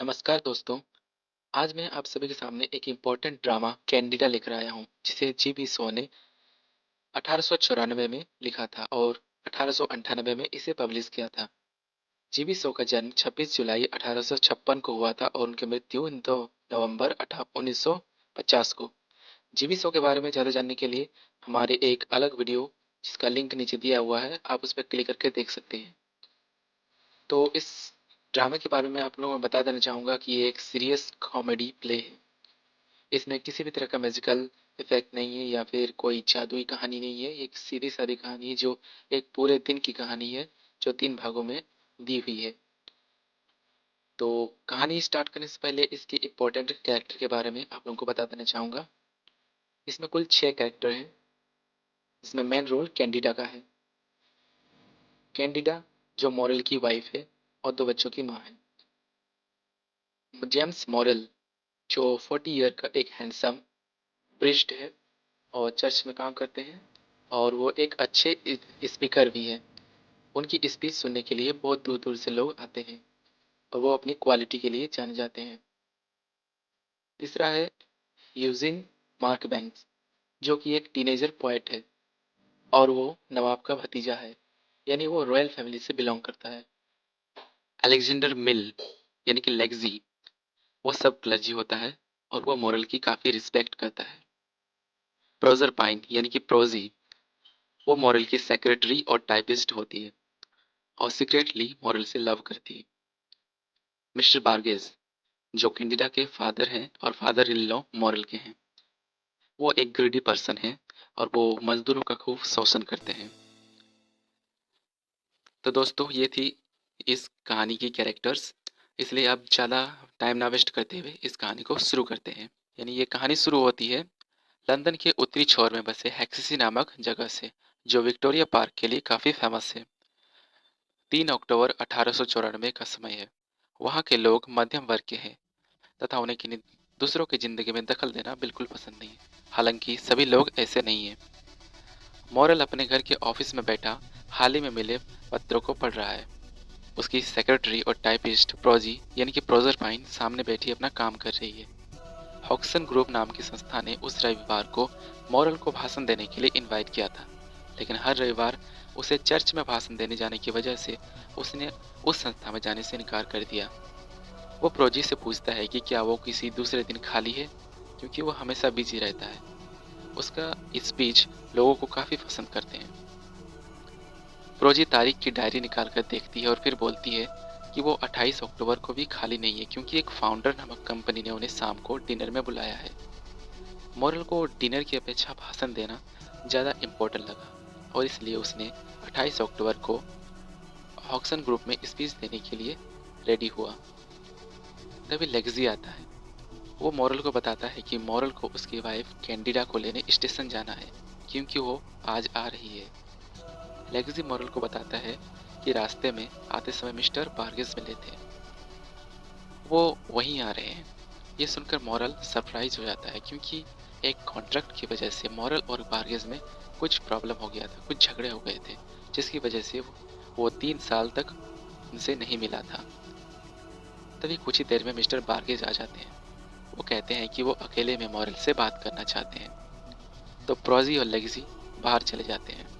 नमस्कार दोस्तों। आज मैं आप सभी के सामने एक इम्पोर्टेंट ड्रामा कैंडिडा लेकर आया हूँ जिसे जीवी शो ने 1894 में लिखा था और 1898 में इसे पब्लिश किया था। जीवी शो का जन्म 26 जुलाई 1856 को हुआ था और उनकी मृत्यु 2 नवंबर 1950 को। जीवी शो के बारे में ज़्यादा जानने के लिए हमारे एक अलग वीडियो जिसका लिंक नीचे दिया हुआ है, आप उस पर क्लिक करके देख सकते हैं। तो इस ड्रामा के बारे में आप लोगों को बता देना चाहूँगा कि ये एक सीरियस कॉमेडी प्ले है। इसमें किसी भी तरह का मैजिकल इफेक्ट नहीं है या फिर कोई जादुई कहानी नहीं है। ये एक सीधी सादी कहानी है जो एक पूरे दिन की कहानी है जो 3 भागों में दी हुई है। तो कहानी स्टार्ट करने से पहले इसके इम्पोर्टेंट कैरेक्टर के बारे में आप लोगों को बता देना चाहूँगा। इसमें कुल 6 कैरेक्टर हैं। इसमें मेन रोल कैंडिडा का है। कैंडिडा जो मॉरल की वाइफ है और 2 बच्चों की माँ है। जेम्स मॉरल जो 40 ईयर का एक हैंडसम प्रीस्ट है और चर्च में काम करते हैं और वो एक अच्छे स्पीकर भी हैं। उनकी स्पीच सुनने के लिए बहुत दूर दूर से लोग आते हैं और वो अपनी क्वालिटी के लिए जाने जाते हैं। तीसरा है यूजिन मार्क बैंक्स जो कि एक टीनेजर पोएट है और वो नवाब का भतीजा है, यानी वो रॉयल फैमिली से बिलोंग करता है। अलेक्जेंडर मिल यानी कि लेग्जी वो सब क्लर्जी होता है और वो मॉरल की काफ़ी रिस्पेक्ट करता है। प्रोजर पाइन यानी कि प्रोजी वो मॉरल की सेक्रेटरी और टाइपिस्ट होती है और सीक्रेटली मॉरल से लव करती है। मिस्टर बार्गेज जो कैंडिडा के फादर हैं और फादर इन लॉ मॉरल के हैं, वो एक ग्रीडी पर्सन है और वो मजदूरों का खूब शोषण करते हैं। तो दोस्तों ये थी इस कहानी की कैरेक्टर्स, इसलिए अब ज़्यादा टाइम ना वेस्ट करते हुए इस कहानी को शुरू करते हैं। यानी ये कहानी शुरू होती है लंदन के उत्तरी छोर में बसे हैक्सेसी नामक जगह से, जो विक्टोरिया पार्क के लिए काफ़ी फेमस है। 3 अक्टूबर 1894 का समय है। वहाँ के लोग मध्यम वर्ग के हैं तथा उन्हें दूसरों की जिंदगी में दखल देना बिल्कुल पसंद नहीं है। हालांकि सभी लोग ऐसे नहीं हैं। मॉरल अपने घर के ऑफिस में बैठा हाल ही में मिले पत्रों को पढ़ रहा है। उसकी सेक्रेटरी और टाइपिस्ट प्रोजी यानी कि प्रोजर पाइन सामने बैठी अपना काम कर रही है। हॉक्सन ग्रुप नाम की संस्था ने उस रविवार को मॉरल को भाषण देने के लिए इनवाइट किया था, लेकिन हर रविवार उसे चर्च में भाषण देने जाने की वजह से उसने उस संस्था में जाने से इनकार कर दिया। वो प्रोजी से पूछता है कि क्या वो किसी दूसरे दिन खाली है, क्योंकि वो हमेशा बिजी रहता है। उसका स्पीच लोगों को काफ़ी पसंद करते हैं। प्रोजी तारीख की डायरी निकाल कर देखती है और फिर बोलती है कि वो 28 अक्टूबर को भी खाली नहीं है, क्योंकि एक फाउंडर नामक कंपनी ने उन्हें शाम को डिनर में बुलाया है। मॉरल को डिनर की अपेक्षा भाषण देना ज़्यादा इम्पोर्टेंट लगा और इसलिए उसने 28 अक्टूबर को हॉक्सन ग्रुप में स्पीच देने के लिए रेडी हुआ। तभी लेग्जी आता है। वो मॉरल को बताता है कि मॉरल को उसकी वाइफ कैंडिडा को लेने स्टेशन जाना है, क्योंकि वो आज आ रही है। लेग्जी मॉरल को बताता है कि रास्ते में आते समय मिस्टर बार्गेस मिले थे, वो वहीं आ रहे हैं। ये सुनकर मॉरल सरप्राइज हो जाता है, क्योंकि एक कॉन्ट्रैक्ट की वजह से मॉरल और बार्गेस में कुछ प्रॉब्लम हो गया था, कुछ झगड़े हो गए थे, जिसकी वजह से वो 3 साल तक उनसे नहीं मिला था। तभी कुछ ही देर में मिस्टर बार्गेज आ जाते हैं। वो कहते हैं कि वो अकेले में मॉरल से बात करना चाहते हैं, तो प्रोजी और लेग्जी बाहर चले जाते हैं।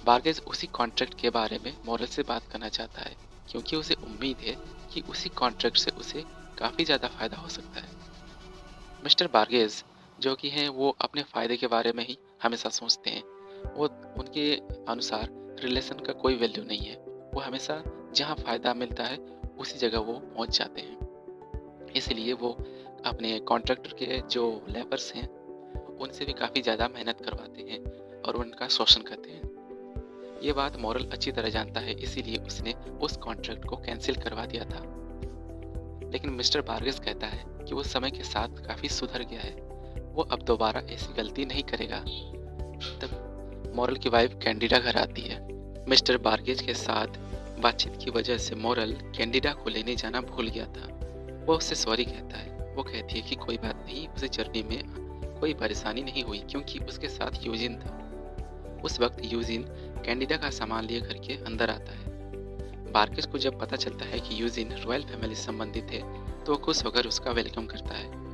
बार्गेज उसी कॉन्ट्रैक्ट के बारे में मॉरल से बात करना चाहता है, क्योंकि उसे उम्मीद है कि उसी कॉन्ट्रैक्ट से उसे काफ़ी ज़्यादा फायदा हो सकता है। मिस्टर बार्गेज जो कि हैं वो अपने फ़ायदे के बारे में ही हमेशा सोचते हैं। वो उनके अनुसार रिलेशन का कोई वैल्यू नहीं है। वो हमेशा जहाँ फ़ायदा मिलता है उसी जगह वो पहुँच जाते हैं। इसलिए वो अपने कॉन्ट्रैक्टर के जो लेबर्स हैं उनसे भी काफ़ी ज़्यादा मेहनत करवाते हैं और उनका शोषण करते हैं। ये बात मॉरल अच्छी तरह जानता है, इसीलिए उसने उस कॉन्ट्रैक्ट को कैंसिल करवा दिया था। लेकिन मिस्टर बार्गेस कहता है कि वो समय के साथ काफ़ी सुधर गया है, वो अब दोबारा ऐसी गलती नहीं करेगा। तब मॉरल की वाइफ कैंडिडा घर आती है। मिस्टर बार्गेज के साथ बातचीत की वजह से मॉरल कैंडिडा को लेने जाना भूल गया था। वो उससे सॉरी कहता है। वो कहती है कि कोई बात नहीं, उसे जर्नी में कोई परेशानी नहीं हुई, क्योंकि उसके साथ यूजिन था। उस वक्त यूजिन कैंडिडा का सामान लिए घर के अंदर आता है। बार्केस को जब पता चलता है कि यूजिन रॉयल फैमिली से संबंधित है तो वो खुश होकर उसका वेलकम करता है।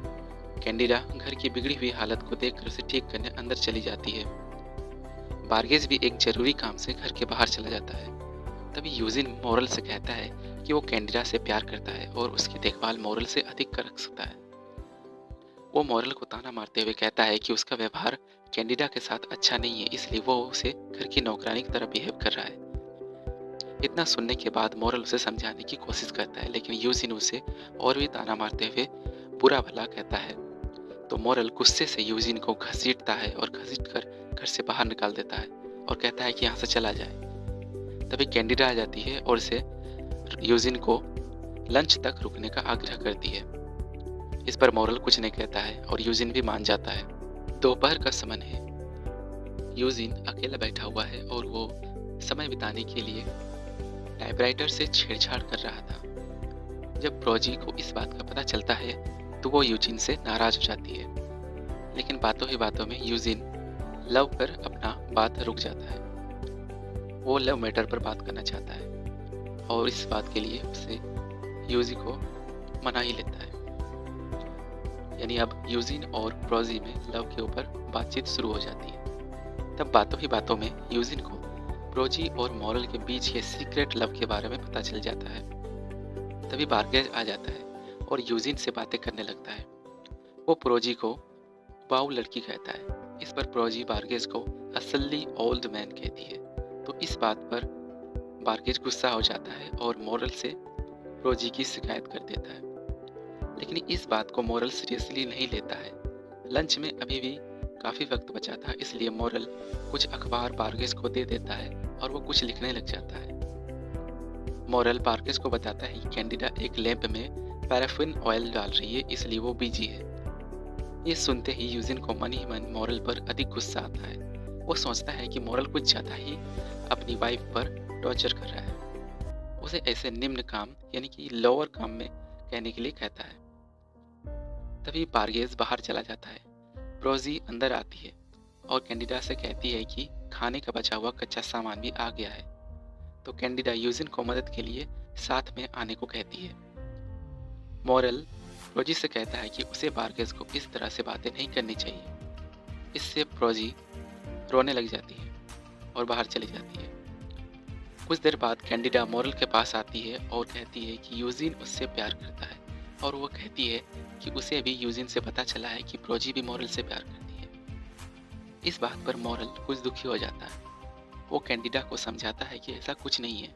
कैंडिडा घर की बिगड़ी हुई हालत को देखकर उसे ठीक करने अंदर चली जाती है। बार्गेस भी एक जरूरी काम से घर के बाहर चला जाता है। तभी यूजिन मोरल से कहता है कि वो कैंडिडा से प्यार करता है और उसकी देखभाल मोरल से अधिक कर सकता है। वो मोरल को ताना मारते हुए कहता है कि उसका व्यवहार कैंडिडा के साथ अच्छा नहीं है, इसलिए वो उसे घर की नौकरानी की तरह बिहेव कर रहा है। इतना सुनने के बाद मोरल उसे समझाने की कोशिश करता है, लेकिन यूजिन उसे और भी ताना मारते हुए बुरा भला कहता है। तो मोरल गुस्से से यूजिन को घसीटता है और घसीटकर घर से बाहर निकाल देता है और कहता है कि यहाँ से चला जाए। तभी कैंडिडा आ जाती है और उसे यूजिन को लंच तक रुकने का आग्रह करती है। इस पर मोरल कुछ नहीं कहता है और यूजिन भी मान जाता है। दोपहर का समय है। यूजिन अकेला बैठा हुआ है और वो समय बिताने के लिए टाइपराइटर से छेड़छाड़ कर रहा था। जब प्रोजी को इस बात का पता चलता है तो वो यूजिन से नाराज हो जाती है, लेकिन बातों ही बातों में यूजिन लव पर अपना बात रुक जाता है। वो लव मैटर पर बात करना चाहता है और इस बात के लिए उसे यूजी को मना ही लेता है। यानी अब यूजिन और प्रोजी में लव के ऊपर बातचीत शुरू हो जाती है। तब बातों ही बातों में यूजिन को प्रोजी और मोरल के बीच के सीक्रेट लव के बारे में पता चल जाता है। तभी बार्गेज आ जाता है और यूजिन से बातें करने लगता है। वो प्रोजी को वाउ लड़की कहता है। इस पर प्रोजी बार्गेज को असली ओल्ड मैन कहती है। तो इस बात पर बार्गेज गुस्सा हो जाता है और मोरल से प्रोजी की शिकायत कर देता है, लेकिन इस बात को मोरल सीरियसली नहीं लेता है। लंच में अभी भी काफ़ी वक्त बचा था, इसलिए मोरल कुछ अखबार बार्गेज को दे देता है और वो कुछ लिखने लग जाता है। मोरल बार्गेज को बताता है कि कैंडिडा एक लैंप में पैराफिन ऑयल डाल रही है, इसलिए वो बिजी है। ये सुनते ही यूजिन को मन ही मन मोरल पर अधिक गुस्सा आता है। वो सोचता है कि मोरल कुछ ज़्यादा ही अपनी वाइफ पर टॉर्चर कर रहा है। उसे ऐसे निम्न काम यानी कि लोअर काम में कहने के लिए कहता है। तभी बार्गेज बाहर चला जाता है। प्रोजी अंदर आती है और कैंडिडा से कहती है कि खाने का बचा हुआ कच्चा सामान भी आ गया है। तो कैंडिडा यूजिन को मदद के लिए साथ में आने को कहती है। मोरल प्रोजी से कहता है कि उसे बार्गेज को इस तरह से बातें नहीं करनी चाहिए। इससे प्रोजी रोने लग जाती है और बाहर चली जाती है। कुछ देर बाद कैंडिडा मोरल के पास आती है और कहती है कि यूजिन उससे प्यार करता है, और वो कहती है कि उसे भी यूजिन से पता चला है कि प्रोजी भी मोरल से प्यार करती है। इस बात पर मोरल कुछ दुखी हो जाता है। वो कैंडिडा को समझाता है कि ऐसा कुछ नहीं है,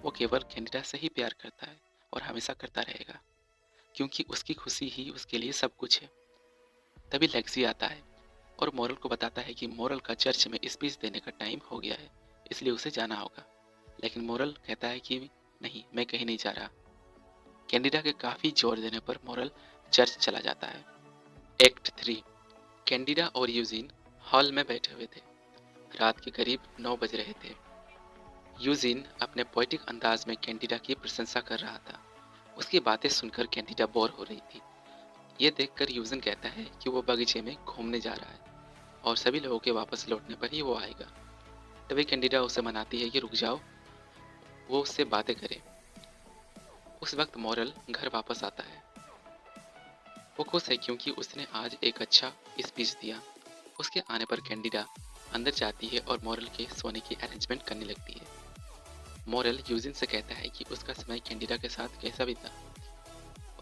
वो केवल कैंडिडा से ही प्यार करता है और हमेशा करता रहेगा, क्योंकि उसकी खुशी ही उसके लिए सब कुछ है। तभी लेक्सी आता है और मोरल को बताता है कि मोरल का चर्च में स्पीच देने का टाइम हो गया है, इसलिए उसे जाना होगा। लेकिन मोरल कहता है कि नहीं, मैं कहीं नहीं जा रहा। कैंडिडा के काफ़ी जोर देने पर मोरल चर्च चला जाता है। एक्ट 3। कैंडिडा और यूजिन हॉल में बैठे हुए थे। रात के करीब 9 बज रहे थे। यूजिन अपने पोएटिक अंदाज में कैंडिडा की प्रशंसा कर रहा था। उसकी बातें सुनकर कैंडिडा बोर हो रही थी। ये देखकर यूजिन कहता है कि वो बगीचे में घूमने जा रहा है और सभी लोगों के वापस लौटने पर ही वो आएगा। तभी कैंडिडा उसे मनाती है कि रुक जाओ, वो उससे बातें करे। उस वक्त मोरल घर वापस आता है। वो खुश है क्योंकि उसने आज एक अच्छा स्पीच दिया। उसके आने पर कैंडिडा अंदर जाती है और मोरल के सोने की अरेंजमेंट करने लगती है। मोरल यूजिन से कहता है कि उसका समय कैंडिडा के साथ कैसा बीता।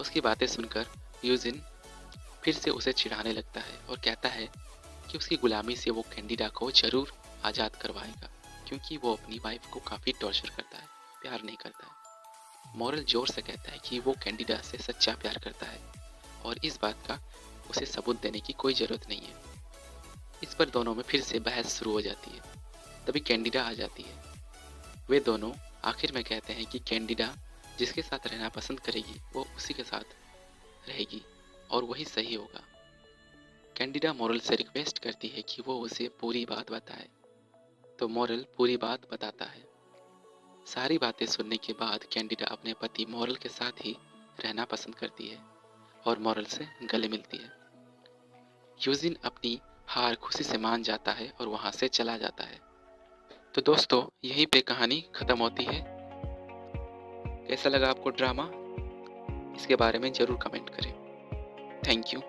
उसकी बातें सुनकर यूजिन फिर से उसे चिढ़ाने लगता है और कहता है कि उसकी गुलामी से वो कैंडिडा को जरूर आज़ाद करवाएगा, क्योंकि वो अपनी वाइफ को काफ़ी टॉर्चर करता है, प्यार नहीं करता है। मोरल जोर से कहता है कि वो कैंडिडा से सच्चा प्यार करता है और इस बात का उसे सबूत देने की कोई ज़रूरत नहीं है। इस पर दोनों में फिर से बहस शुरू हो जाती है। तभी कैंडिडा आ जाती है। वे दोनों आखिर में कहते हैं कि कैंडिडा जिसके साथ रहना पसंद करेगी वो उसी के साथ रहेगी और वही सही होगा। कैंडिडा मोरल से रिक्वेस्ट करती है कि वो उसे पूरी बात बताए, तो मोरल पूरी बात बताता है। सारी बातें सुनने के बाद कैंडिडा अपने पति मोरल के साथ ही रहना पसंद करती है और मोरल से गले मिलती है। यूजिन अपनी हार खुशी से मान जाता है और वहां से चला जाता है। तो दोस्तों, यहीं पे कहानी खत्म होती है। कैसा लगा आपको ड्रामा, इसके बारे में ज़रूर कमेंट करें। Thank you.